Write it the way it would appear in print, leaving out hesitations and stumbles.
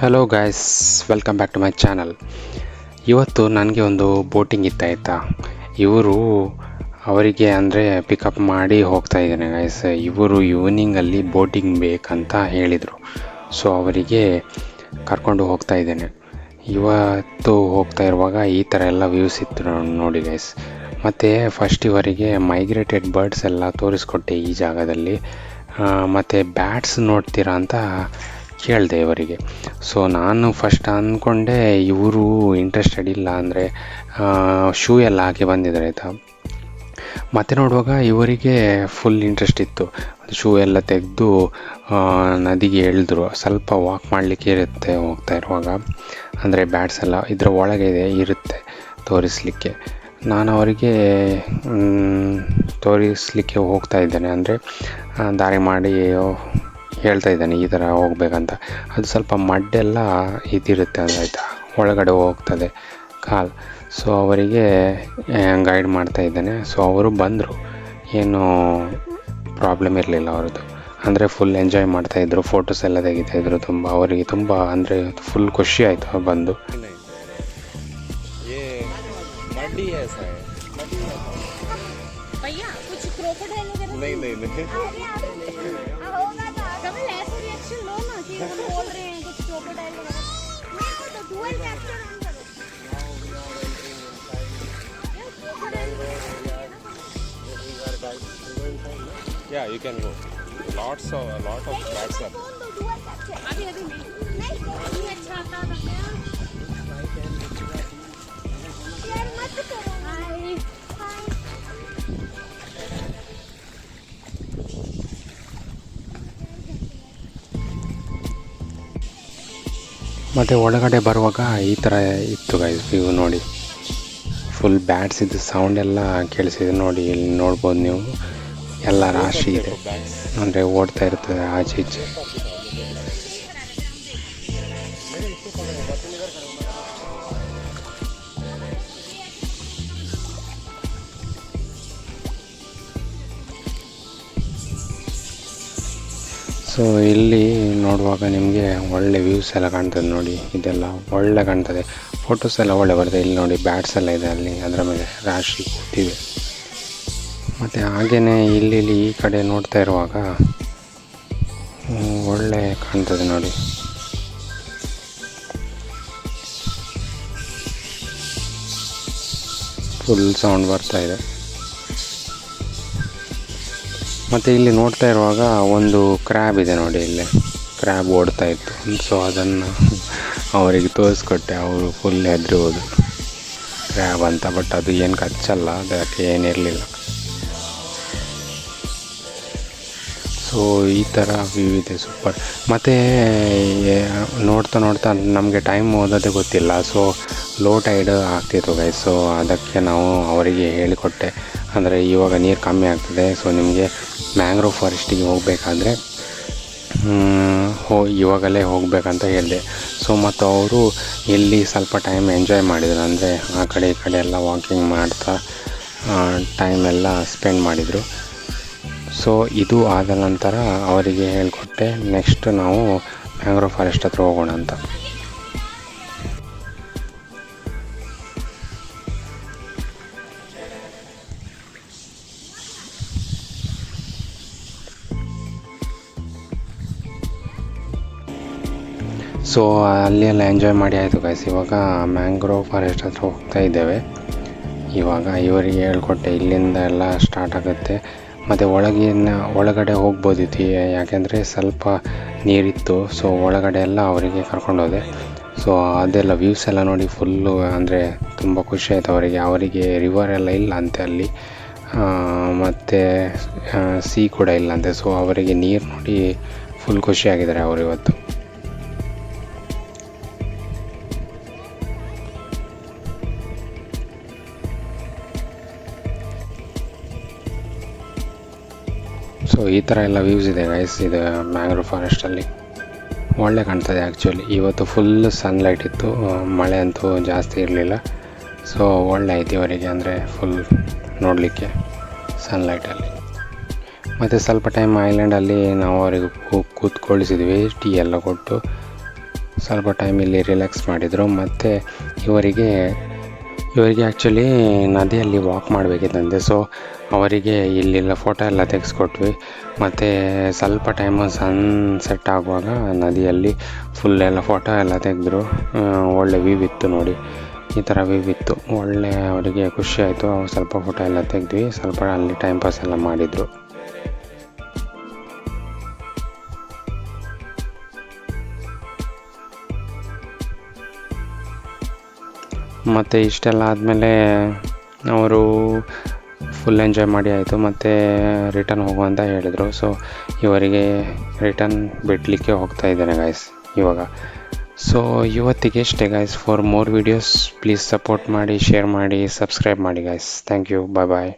Hello guys, welcome back to my channel. ಇವತ್ತು ನನಗೆ ಒಂದು ಬೋಟಿಂಗ್ ಇತ್ತು ಆಯಿತಾ. ಇವರು ಅವರಿಗೆ ಅಂದರೆ ಪಿಕಪ್ ಮಾಡಿ ಹೋಗ್ತಾ ಇದ್ದೇನೆ ಗಾಯ್ಸ್. ಇವರು ಈವ್ನಿಂಗಲ್ಲಿ ಬೋಟಿಂಗ್ ಬೇಕಂತ ಹೇಳಿದರು. ಸೊ ಅವರಿಗೆ ಕರ್ಕೊಂಡು ಹೋಗ್ತಾ ಇದ್ದೇನೆ. ಇವತ್ತು ಹೋಗ್ತಾ ಇರುವಾಗ ಈ ಥರ ಎಲ್ಲ ವ್ಯೂಸ್ ಇತ್ತು ನೋಡಿ ಗೈಸ್. ಮತ್ತು ಫಸ್ಟ್ ಇವರಿಗೆ ಮೈಗ್ರೇಟೆಡ್ ಬರ್ಡ್ಸ್ ಎಲ್ಲ ತೋರಿಸ್ಕೊಟ್ಟೆ ಈ ಜಾಗದಲ್ಲಿ. ಮತ್ತು ಬ್ಯಾಟ್ಸ್ ನೋಡ್ತೀರಾ ಅಂತ ಕೇಳಿದೆ ಇವರಿಗೆ. ಸೊ ನಾನು ಫಸ್ಟ್ ಅಂದ್ಕೊಂಡೆ ಇವರು ಇಂಟ್ರೆಸ್ಟೆಡ್ ಇಲ್ಲ, ಅಂದರೆ ಶೂ ಎಲ್ಲ ಹಾಕಿ ಬಂದಿದ್ದಾರೆ ಆಯಿತಾ. ಮತ್ತೆ ನೋಡುವಾಗ ಇವರಿಗೆ ಫುಲ್ ಇಂಟ್ರೆಸ್ಟ್ ಇತ್ತು. ಶೂ ಎಲ್ಲ ತೆಗೆದು ನದಿಗೆ ಎಳೆದ್ರು. ಸ್ವಲ್ಪ ವಾಕ್ ಮಾಡಲಿಕ್ಕೆ ಇರುತ್ತೆ ಹೋಗ್ತಾ ಇರುವಾಗ, ಅಂದರೆ ಬ್ಯಾಟ್ಸ್ ಎಲ್ಲ ಇದರ ಒಳಗೆ ಇರುತ್ತೆ ತೋರಿಸಲಿಕ್ಕೆ. ನಾನು ಅವರಿಗೆ ತೋರಿಸಲಿಕ್ಕೆ ಹೋಗ್ತಾ ಇದ್ದೇನೆ, ಅಂದರೆ ದಾರಿ ಮಾಡಿ ಹೇಳ್ತಾ ಇದ್ದಾನೆ ಈ ಥರ ಹೋಗ್ಬೇಕಂತ. ಅದು ಸ್ವಲ್ಪ ಮಡ್ಡೆಲ್ಲ ಇದಿರುತ್ತೆ ಆಯಿತಾ, ಒಳಗಡೆ ಹೋಗ್ತದೆ ಕಾಲು. ಸೊ ಅವರಿಗೆ ಗೈಡ್ ಮಾಡ್ತಾ ಇದ್ದೇನೆ. ಸೊ ಅವರು ಬಂದರು, ಏನು ಪ್ರಾಬ್ಲಮ್ ಇರಲಿಲ್ಲ ಅವ್ರದ್ದು. ಅಂದರೆ ಫುಲ್ ಎಂಜಾಯ್ ಮಾಡ್ತಾಯಿದ್ರು, ಫೋಟೋಸ್ ಎಲ್ಲ ತೆಗಿತಾಯಿದ್ರು. ಅವರಿಗೆ ತುಂಬ ಅಂದರೆ ಫುಲ್ ಖುಷಿ ಆಯಿತು ಬಂದು. Yeah, you can go. A lot of bats are. ಮತ್ತು ಒಳಗಡೆ ಬರುವಾಗ ಈ ಥರ ಇತ್ತು ಗೈಸ್ ವ್ಯೂ ನೋಡಿ. ಫುಲ್ ಬ್ಯಾಟ್ಸ್ ಇದ್ದು ಸೌಂಡ್ ಎಲ್ಲ ಕೇಳಿಸಿದೆ ನೋಡಿ. ಇಲ್ಲಿ ನೋಡ್ಬೋದು ನೀವು, ಎಲ್ಲ ರಾಶಿ ಇದೆ, ಅಂದರೆ ಓಡ್ತಾ ಇರ್ತದೆ ಆಚೆ ಈಚೆ. ಸೊ ಇಲ್ಲಿ ನೋಡುವಾಗ ನಿಮಗೆ ಒಳ್ಳೆ ವ್ಯೂಸ್ ಎಲ್ಲ ಕಾಣ್ತದೆ ನೋಡಿ. ಇದೆಲ್ಲ ಒಳ್ಳೆ ಕಾಣ್ತದೆ, ಫೋಟೋಸ್ ಎಲ್ಲ ಒಳ್ಳೆ ಬರ್ತದೆ. ಇಲ್ಲಿ ನೋಡಿ ಬ್ಯಾಟ್ಸ್ ಎಲ್ಲ ಇದೆ ಅಲ್ಲಿ, ಅದರ ಮೇಲೆ ರಾಶಿ ಕೂತಿದೆ. ಮತ್ತು ಹಾಗೆಯೇ ಇಲ್ಲಿ ಈ ಕಡೆ ನೋಡ್ತಾ ಇರುವಾಗ ಒಳ್ಳೆ ಕಾಣ್ತದೆ ನೋಡಿ. ಫುಲ್ ಸೌಂಡ್ ಬರ್ತಾ ಇದೆ. ಮತ್ತು ಇಲ್ಲಿ ನೋಡ್ತಾ ಇರುವಾಗ ಒಂದು ಕ್ರ್ಯಾಬ್ ಇದೆ ನೋಡಿ, ಇಲ್ಲಿ ಕ್ರ್ಯಾಬ್ ಓಡ್ತಾ ಇತ್ತು. ಸೊ ಅದನ್ನು ಅವರಿಗೆ ತೋರಿಸ್ಕೊಟ್ಟೆ. ಅವರು ಫುಲ್ ಹೆದರಿ ಹೋದರು ಕ್ರ್ಯಾಬ್ ಅಂತ. ಬಟ್ ಅದು ಏನು ಕಚ್ಚಲ್ಲ, ಅದಕ್ಕೆ ಏನಿರಲಿಲ್ಲ. ಸೊ ಈ ಥರ ವ್ಯೂ ಇದೆ, ಸೂಪರ್. ಮತ್ತು ನೋಡ್ತಾ ನೋಡ್ತಾ ನಮಗೆ ಟೈಮ್ ಓದೋದೇ ಗೊತ್ತಿಲ್ಲ. ಸೊ ಲೋ ಟೈಡ್ ಆಗ್ತಿತ್ತು ಗೈಸ್. ಸೊ ಅದಕ್ಕೆ ನಾವು ಅವರಿಗೆ ಹೇಳಿಕೊಟ್ಟೆ, ಅಂದರೆ ಇವಾಗ ನೀರು ಕಮ್ಮಿ ಆಗ್ತದೆ, ಸೊ ನಿಮಗೆ ಮ್ಯಾಂಗ್ರೋವ್ ಫಾರೆಸ್ಟಿಗೆ ಹೋಗಬೇಕಾದ್ರೆ ಇವಾಗಲೇ ಹೋಗಬೇಕಂತ ಹೇಳಿದೆ. ಸೊ ಮತ್ತು ಅವರು ಇಲ್ಲಿ ಸ್ವಲ್ಪ ಟೈಮ್ ಎಂಜಾಯ್ ಮಾಡಿದರು, ಅಂದರೆ ಆ ಕಡೆ ಈ ಕಡೆ ಎಲ್ಲ ವಾಕಿಂಗ್ ಮಾಡ್ತಾ ಟೈಮೆಲ್ಲ ಸ್ಪೆಂಡ್ ಮಾಡಿದರು. ಸೊ ಇದು ಆದ ನಂತರ ಅವರಿಗೆ ಹೇಳಿಕೊಟ್ಟೆ, ನೆಕ್ಸ್ಟ್ ನಾವು ಮ್ಯಾಂಗ್ರೋವ್ ಫಾರೆಸ್ಟ್ ಹತ್ರ ಹೋಗೋಣ ಅಂತ. ಸೊ ಅಲ್ಲಿ ಎಲ್ಲ ಎಂಜಾಯ್ ಮಾಡಿ ಆಯಿತು ಗೈಸ್. ಇವಾಗ ಮ್ಯಾಂಗ್ರೋವ್ ಫಾರೆಸ್ಟ್ ಹತ್ರ ಹೋಗ್ತಾ ಇದ್ದೇವೆ. ಇವಾಗ ಇವರಿಗೆ ಹೇಳ್ಕೊಟ್ಟೆ, ಇಲ್ಲಿಂದ ಎಲ್ಲ ಸ್ಟಾರ್ಟ್ ಆಗುತ್ತೆ. ಮತ್ತು ಒಳಗಡೆ ಹೋಗ್ಬೋದಿತ್ತು, ಯಾಕೆಂದರೆ ಸ್ವಲ್ಪ ನೀರಿತ್ತು. ಸೊ ಒಳಗಡೆ ಎಲ್ಲ ಅವರಿಗೆ ಕರ್ಕೊಂಡೋದೆ. ಸೊ ಅದೆಲ್ಲ ವ್ಯೂಸ್ ಎಲ್ಲ ನೋಡಿ ಫುಲ್ಲು, ಅಂದರೆ ತುಂಬ ಖುಷಿ ಆಯಿತು ಅವರಿಗೆ ರಿವರ್ ಎಲ್ಲ ಇಲ್ಲ ಅಂತೆ ಅಲ್ಲಿ, ಮತ್ತು ಸೀ ಕೂಡ ಇಲ್ಲ ಅಂತೆ. ಸೊ ಅವರಿಗೆ ನೀರು ನೋಡಿ ಫುಲ್ ಖುಷಿಯಾಗಿದ್ದಾರೆ ಅವರು ಇವತ್ತು. ಸೊ ಈ ಥರ ಎಲ್ಲ ವ್ಯೂಸ್ ಇದೆ ಗೈಸ್. ಇದು ಮ್ಯಾಂಗ್ರೋವ್ ಫಾರೆಸ್ಟಲ್ಲಿ ಒಳ್ಳೆ ಕಾಣ್ತದೆ ಆ್ಯಕ್ಚುಲಿ. ಇವತ್ತು ಫುಲ್ ಸನ್ಲೈಟ್ ಇತ್ತು, ಮಳೆ ಅಂತೂ ಜಾಸ್ತಿ ಇರಲಿಲ್ಲ. ಸೊ ಒಳ್ಳೆ ಆಯ್ತು ಇವರಿಗೆ, ಅಂದರೆ ಫುಲ್ ನೋಡಲಿಕ್ಕೆ ಸನ್ಲೈಟಲ್ಲಿ. ಮತ್ತು ಸ್ವಲ್ಪ ಟೈಮ್ ಐಲ್ಯಾಂಡಲ್ಲಿ ನಾವು ಅವರಿಗೆ ಕೂತ್ಕೊಳಿಸಿದ್ವಿ, ಟೀ ಎಲ್ಲ ಕೊಟ್ಟು. ಸ್ವಲ್ಪ ಟೈಮ್ ಇಲ್ಲಿ ರಿಲ್ಯಾಕ್ಸ್ ಮಾಡಿದರು. ಮತ್ತು ಇವರಿಗೆ ಆ್ಯಕ್ಚುಲಿ ನದಿಯಲ್ಲಿ ವಾಕ್ ಮಾಡಬೇಕಿತ್ತಂತೆ. ಸೊ ಅವರಿಗೆ ಇಲ್ಲೆಲ್ಲ ಫೋಟೋ ಎಲ್ಲ ತೆಗೆಸ್ಕೊಟ್ವಿ. ಮತ್ತು ಸ್ವಲ್ಪ ಟೈಮು ಸನ್ಸೆಟ್ ಆಗುವಾಗ ನದಿಯಲ್ಲಿ ಫುಲ್ ಎಲ್ಲ ಫೋಟೋ ಎಲ್ಲ ತೆಗೆದ್ರು. ಒಳ್ಳೆ ವ್ಯೂ ಇತ್ತು ನೋಡಿ, ಈ ಥರ ವ್ಯೂ ಇತ್ತು. ಒಳ್ಳೆ ಅವರಿಗೆ ಖುಷಿ ಆಯಿತು. ಅವ್ರು ಸ್ವಲ್ಪ ಫೋಟೋ ಎಲ್ಲ ತೆಗೆದ್ವಿ, ಸ್ವಲ್ಪ ಅಲ್ಲಿ ಟೈಮ್ ಪಾಸ್ ಎಲ್ಲ ಮಾಡಿದರು. ಮತ್ತು ಇಷ್ಟೆಲ್ಲ ಆದಮೇಲೆ ಅವರು ಫುಲ್ ಎಂಜಾಯ್ ಮಾಡಿ ಆಯಿತು. ಮತ್ತು ರಿಟರ್ನ್ ಹೋಗು ಅಂತ ಹೇಳಿದರು. ಸೊ ಇವರಿಗೆ ರಿಟರ್ನ್ ಬಿಡಲಿಕ್ಕೆ ಹೋಗ್ತಾ ಇದ್ದೇನೆ ಗಾಯ್ಸ್ ಇವಾಗ. ಸೊ ಇವತ್ತಿಗೆ ಇಷ್ಟೇ guys. For more videos please support ಮಾಡಿ, ಶೇರ್ ಮಾಡಿ, ಸಬ್ಸ್ಕ್ರೈಬ್ ಮಾಡಿ guys. Thank you, bye bye.